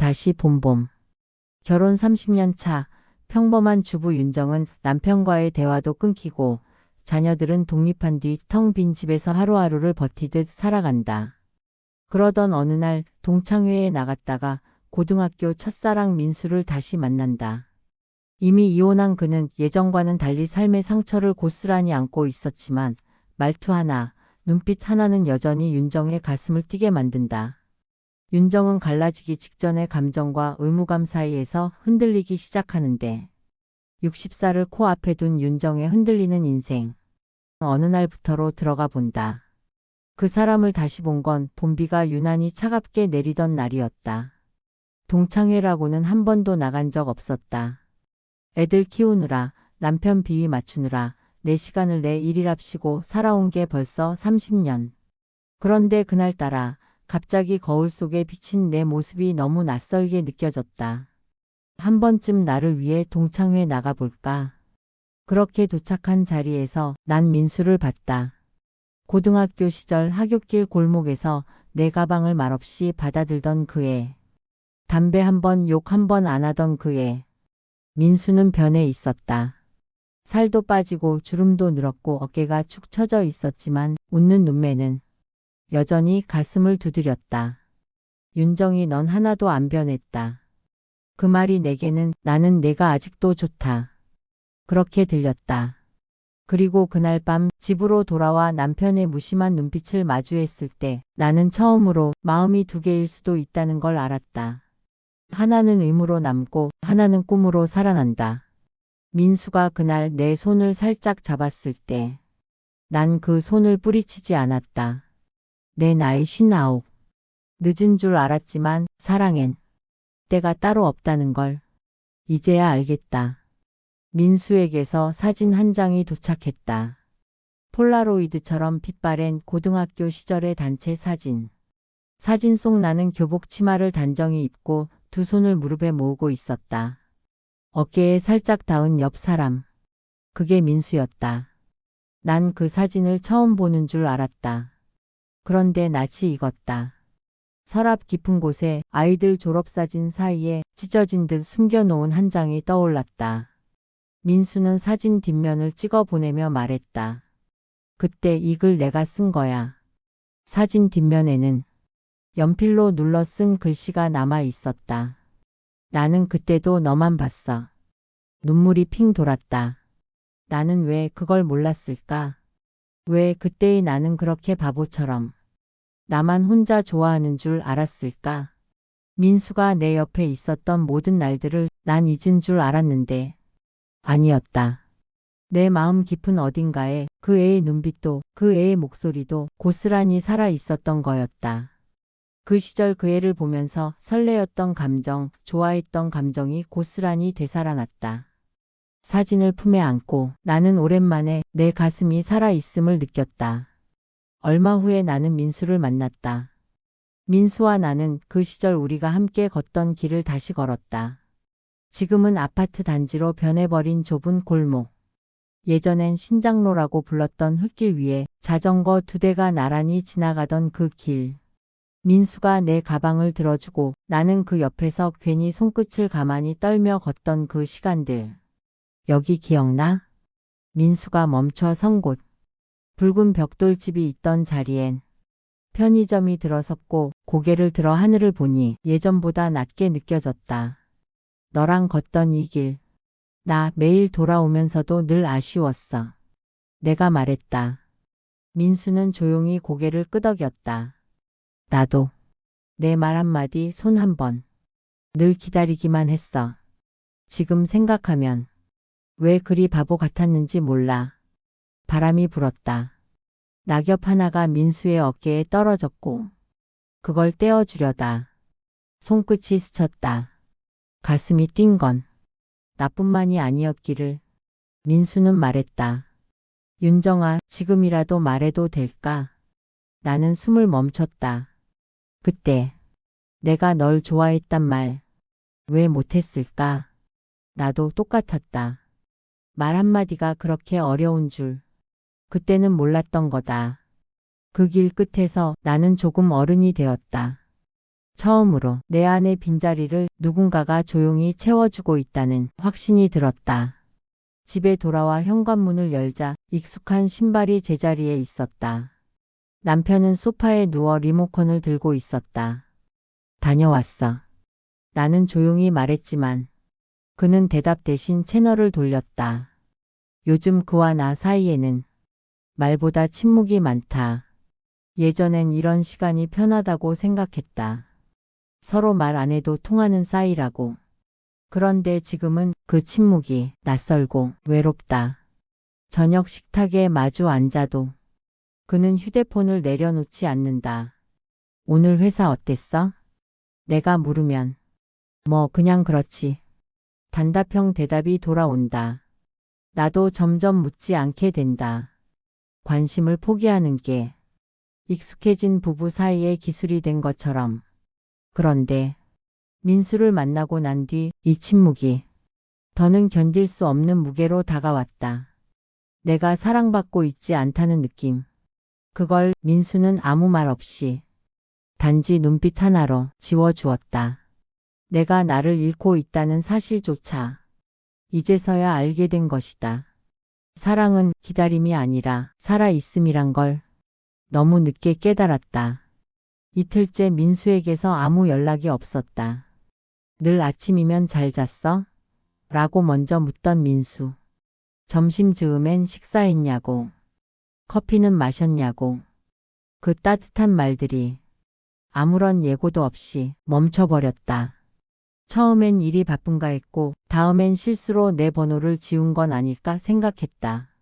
다시 봄봄. 결혼 30년 차 평범한 주부 윤정은 남편과의 대화도 끊기고 자녀들은 독립한 뒤 텅 빈 집에서 하루하루를 버티듯 살아간다. 그러던 어느 날 동창회에 나갔다가 고등학교 첫사랑 민수를 다시 만난다. 이미 이혼한 그는 예전과는 달리 삶의 상처를 고스란히 안고 있었지만 말투 하나, 눈빛 하나는 여전히 윤정의 가슴을 뛰게 만든다. 윤정은 갈라지기 직전의 감정과 의무감 사이에서 흔들리기 시작하는데 60살을 코앞에 둔 윤정의 흔들리는 인생. 어느 날부터로 들어가 본다. 그 사람을 다시 본 건 봄비가 유난히 차갑게 내리던 날이었다. 동창회라고는 한 번도 나간 적 없었다. 애들 키우느라, 남편 비위 맞추느라 내 시간을 내 일이랍시고 살아온 게 벌써 30년. 그런데 그날따라 갑자기 거울 속에 비친 내 모습이 너무 낯설게 느껴졌다. 한 번쯤 나를 위해 동창회 나가볼까? 그렇게 도착한 자리에서 난 민수를 봤다. 고등학교 시절 하굣길 골목에서 내 가방을 말없이 받아들던 그 애. 담배 한 번, 욕 한 번 안 하던 그 애. 민수는 변해 있었다. 살도 빠지고 주름도 늘었고 어깨가 축 처져 있었지만 웃는 눈매는 여전히 가슴을 두드렸다. 윤정이 넌 하나도 안 변했다. 그 말이 내게는 나는 내가 아직도 좋다. 그렇게 들렸다. 그리고 그날 밤 집으로 돌아와 남편의 무심한 눈빛을 마주했을 때 나는 처음으로 마음이 두 개일 수도 있다는 걸 알았다. 하나는 의무로 남고 하나는 꿈으로 살아난다. 민수가 그날 내 손을 살짝 잡았을 때 난 그 손을 뿌리치지 않았다. 내 나이 59. 늦은 줄 알았지만 사랑엔 때가 따로 없다는 걸 이제야 알겠다. 민수에게서 사진 한 장이 도착했다. 폴라로이드처럼 빛바랜 고등학교 시절의 단체 사진. 사진 속 나는 교복 치마를 단정히 입고 두 손을 무릎에 모으고 있었다. 어깨에 살짝 닿은 옆 사람. 그게 민수였다. 난 그 사진을 처음 보는 줄 알았다. 그런데 낯이 익었다. 서랍 깊은 곳에 아이들 졸업사진 사이에 찢어진 듯 숨겨놓은 한 장이 떠올랐다. 민수는 사진 뒷면을 찍어 보내며 말했다. 그때 이 글 내가 쓴 거야. 사진 뒷면에는 연필로 눌러 쓴 글씨가 남아 있었다. 나는 그때도 너만 봤어. 눈물이 핑 돌았다. 나는 왜 그걸 몰랐을까? 왜 그때의 나는 그렇게 바보처럼 나만 혼자 좋아하는 줄 알았을까? 민수가 내 옆에 있었던 모든 날들을 난 잊은 줄 알았는데 아니었다. 내 마음 깊은 어딘가에 그 애의 눈빛도 그 애의 목소리도 고스란히 살아 있었던 거였다. 그 시절 그 애를 보면서 설레었던 감정, 좋아했던 감정이 고스란히 되살아났다. 사진을 품에 안고 나는 오랜만에 내 가슴이 살아있음을 느꼈다. 얼마 후에 나는 민수를 만났다. 민수와 나는 그 시절 우리가 함께 걷던 길을 다시 걸었다. 지금은 아파트 단지로 변해버린 좁은 골목. 예전엔 신장로라고 불렀던 흙길 위에 자전거 2대가 나란히 지나가던 그 길. 민수가 내 가방을 들어주고 나는 그 옆에서 괜히 손끝을 가만히 떨며 걷던 그 시간들. 여기 기억나? 민수가 멈춰 선 곳. 붉은 벽돌집이 있던 자리엔 편의점이 들어섰고 고개를 들어 하늘을 보니 예전보다 낮게 느껴졌다. 너랑 걷던 이 길. 나 매일 돌아오면서도 늘 아쉬웠어. 내가 말했다. 민수는 조용히 고개를 끄덕였다. 나도. 내 말 한마디 손 한 번. 늘 기다리기만 했어. 지금 생각하면 왜 그리 바보 같았는지 몰라. 바람이 불었다. 낙엽 하나가 민수의 어깨에 떨어졌고 그걸 떼어주려다 손끝이 스쳤다. 가슴이 뛴 건 나뿐만이 아니었기를. 민수는 말했다. 윤정아, 지금이라도 말해도 될까? 나는 숨을 멈췄다. 그때 내가 널 좋아했단 말 왜 못했을까? 나도 똑같았다. 말 한마디가 그렇게 어려운 줄 그때는 몰랐던 거다. 그 길 끝에서 나는 조금 어른이 되었다. 처음으로 내 안의 빈자리를 누군가가 조용히 채워주고 있다는 확신이 들었다. 집에 돌아와 현관문을 열자 익숙한 신발이 제자리에 있었다. 남편은 소파에 누워 리모컨을 들고 있었다. 다녀왔어. 나는 조용히 말했지만 그는 대답 대신 채널을 돌렸다. 요즘 그와 나 사이에는 말보다 침묵이 많다. 예전엔 이런 시간이 편하다고 생각했다. 서로 말 안 해도 통하는 사이라고. 그런데 지금은 그 침묵이 낯설고 외롭다. 저녁 식탁에 마주 앉아도 그는 휴대폰을 내려놓지 않는다. 오늘 회사 어땠어? 내가 물으면 뭐 그냥 그렇지. 단답형 대답이 돌아온다. 나도 점점 묻지 않게 된다. 관심을 포기하는 게 익숙해진 부부 사이의 기술이 된 것처럼. 그런데 민수를 만나고 난 뒤 이 침묵이 더는 견딜 수 없는 무게로 다가왔다. 내가 사랑받고 있지 않다는 느낌. 그걸 민수는 아무 말 없이 단지 눈빛 하나로 지워주었다. 내가 나를 잃고 있다는 사실조차 이제서야 알게 된 것이다. 사랑은 기다림이 아니라 살아있음이란 걸 너무 늦게 깨달았다. 이틀째 민수에게서 아무 연락이 없었다. 늘 아침이면 잘 잤어? 라고 먼저 묻던 민수. 점심 즈음엔 식사했냐고. 커피는 마셨냐고. 그 따뜻한 말들이 아무런 예고도 없이 멈춰버렸다. 처음엔 일이 바쁜가 했고 다음엔 실수로 내 번호를 지운 건 아닐까 생각했다.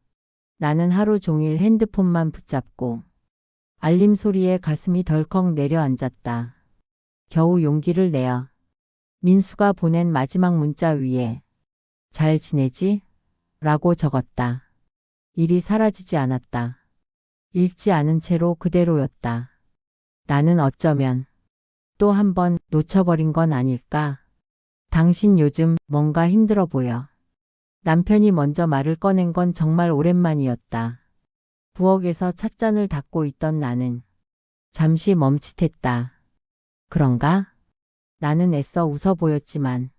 나는 하루 종일 핸드폰만 붙잡고 알림 소리에 가슴이 덜컥 내려앉았다. 겨우 용기를 내어 민수가 보낸 마지막 문자 위에 잘 지내지? 라고 적었다. 일이 사라지지 않았다. 읽지 않은 채로 그대로였다. 나는 어쩌면 또 한 번 놓쳐버린 건 아닐까? 당신 요즘 뭔가 힘들어 보여. 남편이 먼저 말을 꺼낸 건 정말 오랜만이었다. 부엌에서 찻잔을 닦고 있던 나는 잠시 멈칫했다. 그런가? 나는 애써 웃어 보였지만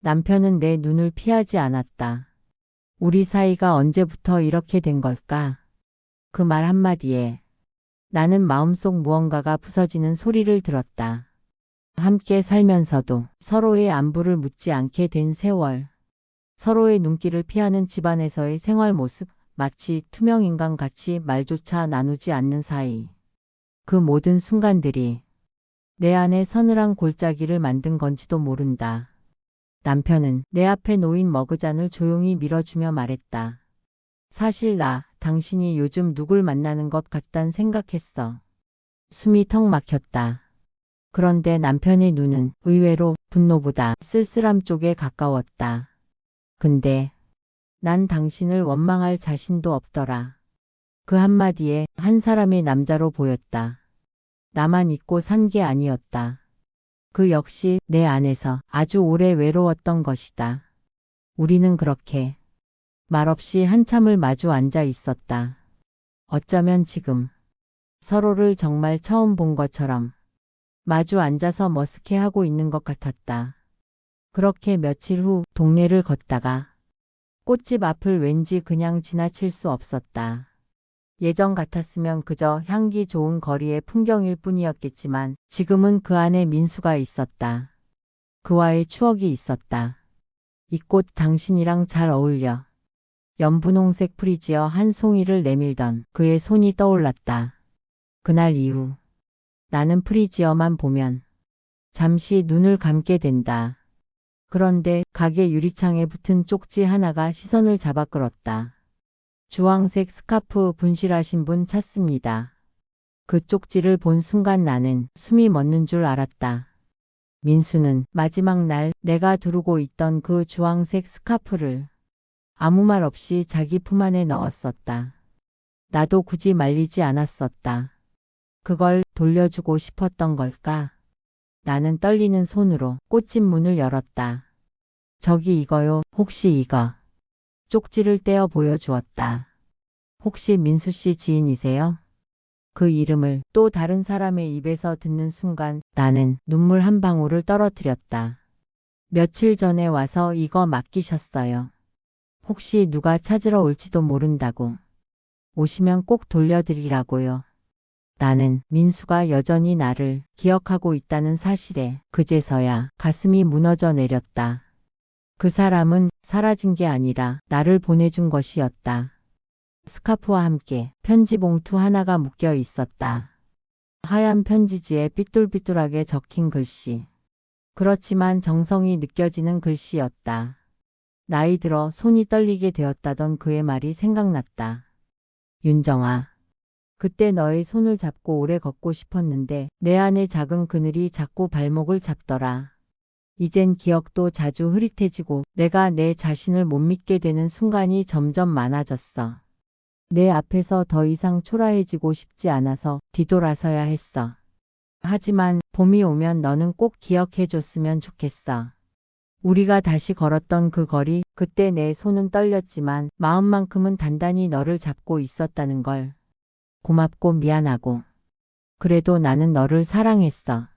남편은 내 눈을 피하지 않았다. 우리 사이가 언제부터 이렇게 된 걸까? 그 말 한마디에 나는 마음속 무언가가 부서지는 소리를 들었다. 함께 살면서도 서로의 안부를 묻지 않게 된 세월. 서로의 눈길을 피하는 집안에서의 생활 모습, 마치 투명인간 같이 말조차 나누지 않는 사이. 그 모든 순간들이 내 안에 서늘한 골짜기를 만든 건지도 모른다. 남편은 내 앞에 놓인 머그잔을 조용히 밀어주며 말했다. 사실 당신이 요즘 누굴 만나는 것 같단 생각했어. 숨이 턱 막혔다. 그런데 남편의 눈은 의외로 분노보다 쓸쓸함 쪽에 가까웠다. 근데 난 당신을 원망할 자신도 없더라. 그 한마디에 한 사람의 남자로 보였다. 나만 잊고 산 게 아니었다. 그 역시 내 안에서 아주 오래 외로웠던 것이다. 우리는 그렇게 말없이 한참을 마주 앉아 있었다. 어쩌면 지금 서로를 정말 처음 본 것처럼 마주 앉아서 머쓱해하고 있는 것 같았다. 그렇게 며칠 후 동네를 걷다가 꽃집 앞을 왠지 그냥 지나칠 수 없었다. 예전 같았으면 그저 향기 좋은 거리의 풍경일 뿐이었겠지만 지금은 그 안에 민수가 있었다. 그와의 추억이 있었다. 이 꽃 당신이랑 잘 어울려. 연분홍색 프리지어 한 송이를 내밀던 그의 손이 떠올랐다. 그날 이후 나는 프리지어만 보면 잠시 눈을 감게 된다. 그런데 가게 유리창에 붙은 쪽지 하나가 시선을 잡아 끌었다. 주황색 스카프 분실하신 분 찾습니다. 그 쪽지를 본 순간 나는 숨이 멎는 줄 알았다. 민수는 마지막 날 내가 두르고 있던 그 주황색 스카프를 아무 말 없이 자기 품 안에 넣었었다. 나도 굳이 말리지 않았었다. 그걸 돌려주고 싶었던 걸까? 나는 떨리는 손으로 꽃집 문을 열었다. 저기 이거요, 혹시 이거. 쪽지를 떼어 보여주었다. 혹시 민수 씨 지인이세요? 그 이름을 또 다른 사람의 입에서 듣는 순간 나는 눈물 한 방울을 떨어뜨렸다. 며칠 전에 와서 이거 맡기셨어요. 혹시 누가 찾으러 올지도 모른다고. 오시면 꼭 돌려드리라고요. 나는 민수가 여전히 나를 기억하고 있다는 사실에 그제서야 가슴이 무너져 내렸다. 그 사람은 사라진 게 아니라 나를 보내준 것이었다. 스카프와 함께 편지 봉투 하나가 묶여 있었다. 하얀 편지지에 삐뚤삐뚤하게 적힌 글씨. 그렇지만 정성이 느껴지는 글씨였다. 나이 들어 손이 떨리게 되었다던 그의 말이 생각났다. 윤정아. 그때 너의 손을 잡고 오래 걷고 싶었는데 내 안의 작은 그늘이 자꾸 발목을 잡더라. 이젠 기억도 자주 흐릿해지고 내가 내 자신을 못 믿게 되는 순간이 점점 많아졌어. 내 앞에서 더 이상 초라해지고 싶지 않아서 뒤돌아서야 했어. 하지만 봄이 오면 너는 꼭 기억해줬으면 좋겠어. 우리가 다시 걸었던 그 거리, 그때 내 손은 떨렸지만 마음만큼은 단단히 너를 잡고 있었다는 걸. 고맙고 미안하고. 그래도 나는 너를 사랑했어.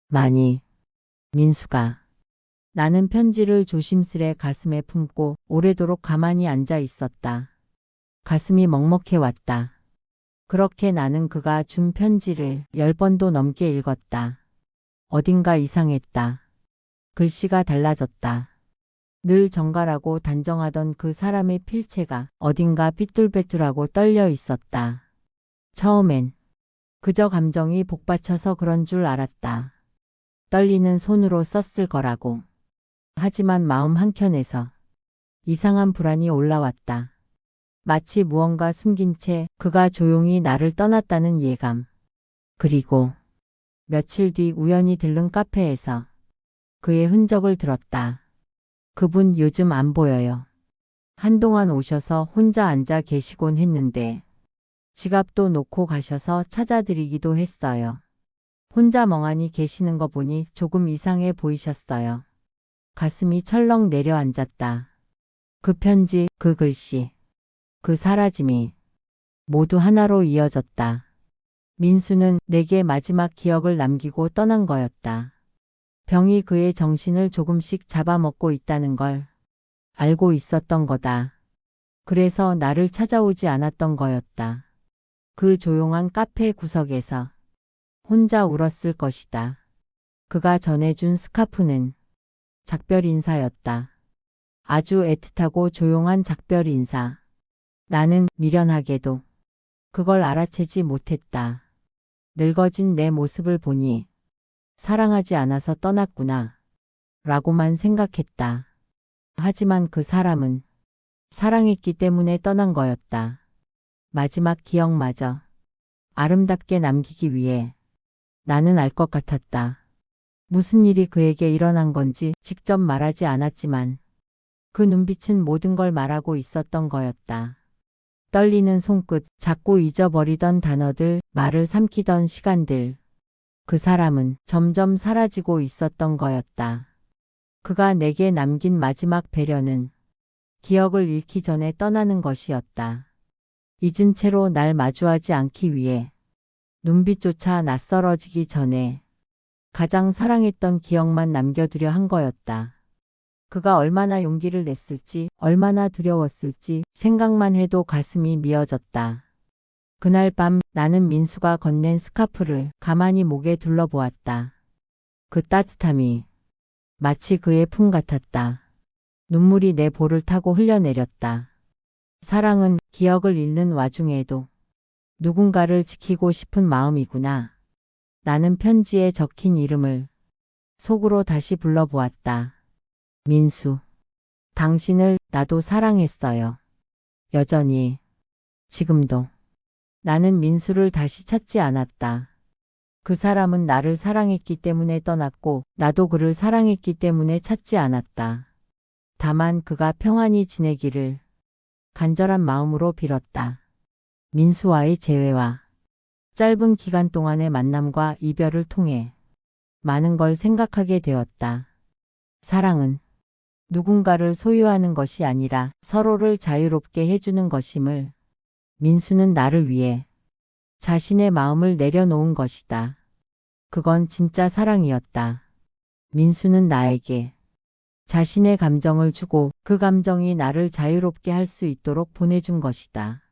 많이. 민수가. 나는 편지를 조심스레 가슴에 품고 오래도록 가만히 앉아 있었다. 가슴이 먹먹해 왔다. 그렇게 나는 그가 준 편지를 10번도 넘게 읽었다. 어딘가 이상했다. 글씨가 달라졌다. 늘 정갈하고 단정하던 그 사람의 필체가 어딘가 삐뚤빼뚤하고 떨려 있었다. 처음엔 그저 감정이 복받쳐서 그런 줄 알았다. 떨리는 손으로 썼을 거라고. 하지만 마음 한켠에서 이상한 불안이 올라왔다. 마치 무언가 숨긴 채 그가 조용히 나를 떠났다는 예감. 그리고 며칠 뒤 우연히 들른 카페에서 그의 흔적을 들었다. 그분 요즘 안 보여요. 한동안 오셔서 혼자 앉아 계시곤 했는데 지갑도 놓고 가셔서 찾아드리기도 했어요. 혼자 멍하니 계시는 거 보니 조금 이상해 보이셨어요. 가슴이 철렁 내려앉았다. 그 편지, 그 글씨, 그 사라짐이 모두 하나로 이어졌다. 민수는 내게 마지막 기억을 남기고 떠난 거였다. 병이 그의 정신을 조금씩 잡아먹고 있다는 걸 알고 있었던 거다. 그래서 나를 찾아오지 않았던 거였다. 그 조용한 카페 구석에서 혼자 울었을 것이다. 그가 전해준 스카프는 작별 인사였다. 아주 애틋하고 조용한 작별 인사. 나는 미련하게도 그걸 알아채지 못했다. 늙어진 내 모습을 보니 사랑하지 않아서 떠났구나 라고만 생각했다. 하지만 그 사람은 사랑했기 때문에 떠난 거였다. 마지막 기억마저 아름답게 남기기 위해. 나는 알 것 같았다. 무슨 일이 그에게 일어난 건지 직접 말하지 않았지만 그 눈빛은 모든 걸 말하고 있었던 거였다. 떨리는 손끝, 자꾸 잊어버리던 단어들, 말을 삼키던 시간들. 그 사람은 점점 사라지고 있었던 거였다. 그가 내게 남긴 마지막 배려는 기억을 잃기 전에 떠나는 것이었다. 잊은 채로 날 마주하지 않기 위해. 눈빛조차 낯설어지기 전에 가장 사랑했던 기억만 남겨두려 한 거였다. 그가 얼마나 용기를 냈을지, 얼마나 두려웠을지 생각만 해도 가슴이 미어졌다. 그날 밤 나는 민수가 건넨 스카프를 가만히 목에 둘러보았다. 그 따뜻함이 마치 그의 품 같았다. 눈물이 내 볼을 타고 흘러내렸다. 사랑은 기억을 잃는 와중에도 누군가를 지키고 싶은 마음이구나. 나는 편지에 적힌 이름을 속으로 다시 불러보았다. 민수. 당신을 나도 사랑했어요. 여전히. 지금도. 나는 민수를 다시 찾지 않았다. 그 사람은 나를 사랑했기 때문에 떠났고 나도 그를 사랑했기 때문에 찾지 않았다. 다만 그가 평안히 지내기를 간절한 마음으로 빌었다. 민수와의 재회와 짧은 기간 동안의 만남과 이별을 통해 많은 걸 생각하게 되었다. 사랑은 누군가를 소유하는 것이 아니라 서로를 자유롭게 해주는 것임을. 민수는 나를 위해 자신의 마음을 내려놓은 것이다. 그건 진짜 사랑이었다. 민수는 나에게 자신의 감정을 주고 그 감정이 나를 자유롭게 할 수 있도록 보내준 것이다.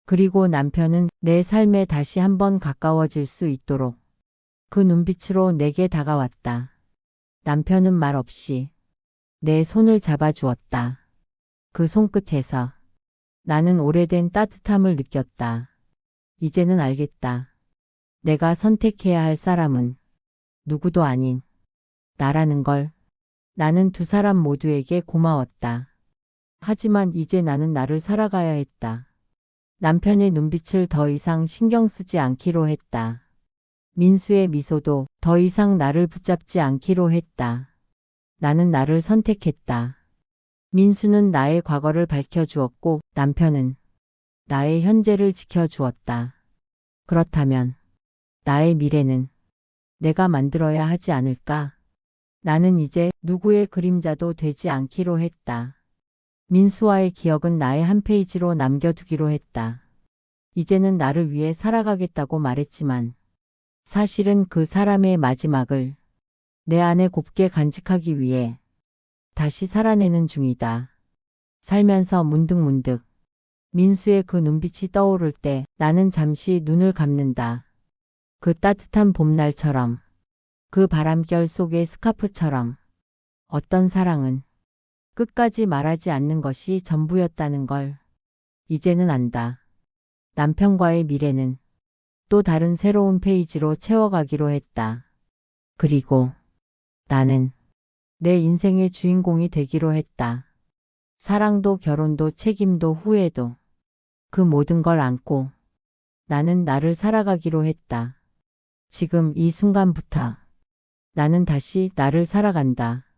그리고 남편은 내 삶에 다시 한번 가까워질 수 있도록 그 눈빛으로 내게 다가왔다. 남편은 말 없이 내 손을 잡아주었다. 그 손끝에서 나는 오래된 따뜻함을 느꼈다. 이제는 알겠다. 내가 선택해야 할 사람은 누구도 아닌 나라는 걸. 나는 두 사람 모두에게 고마웠다. 하지만 이제 나는 나를 살아가야 했다. 남편의 눈빛을 더 이상 신경 쓰지 않기로 했다. 민수의 미소도 더 이상 나를 붙잡지 않기로 했다. 나는 나를 선택했다. 민수는 나의 과거를 밝혀주었고 남편은 나의 현재를 지켜주었다. 그렇다면 나의 미래는 내가 만들어야 하지 않을까? 나는 이제 누구의 그림자도 되지 않기로 했다. 민수와의 기억은 나의 한 페이지로 남겨두기로 했다. 이제는 나를 위해 살아가겠다고 말했지만 사실은 그 사람의 마지막을 내 안에 곱게 간직하기 위해 다시 살아내는 중이다. 살면서 문득문득 민수의 그 눈빛이 떠오를 때 나는 잠시 눈을 감는다. 그 따뜻한 봄날처럼, 그 바람결 속의 스카프처럼 어떤 사랑은 끝까지 말하지 않는 것이 전부였다는 걸 이제는 안다. 남편과의 미래는 또 다른 새로운 페이지로 채워가기로 했다. 그리고 나는 내 인생의 주인공이 되기로 했다. 사랑도 결혼도 책임도 후회도 그 모든 걸 안고 나는 나를 살아가기로 했다. 지금 이 순간부터 나는 다시 나를 살아간다.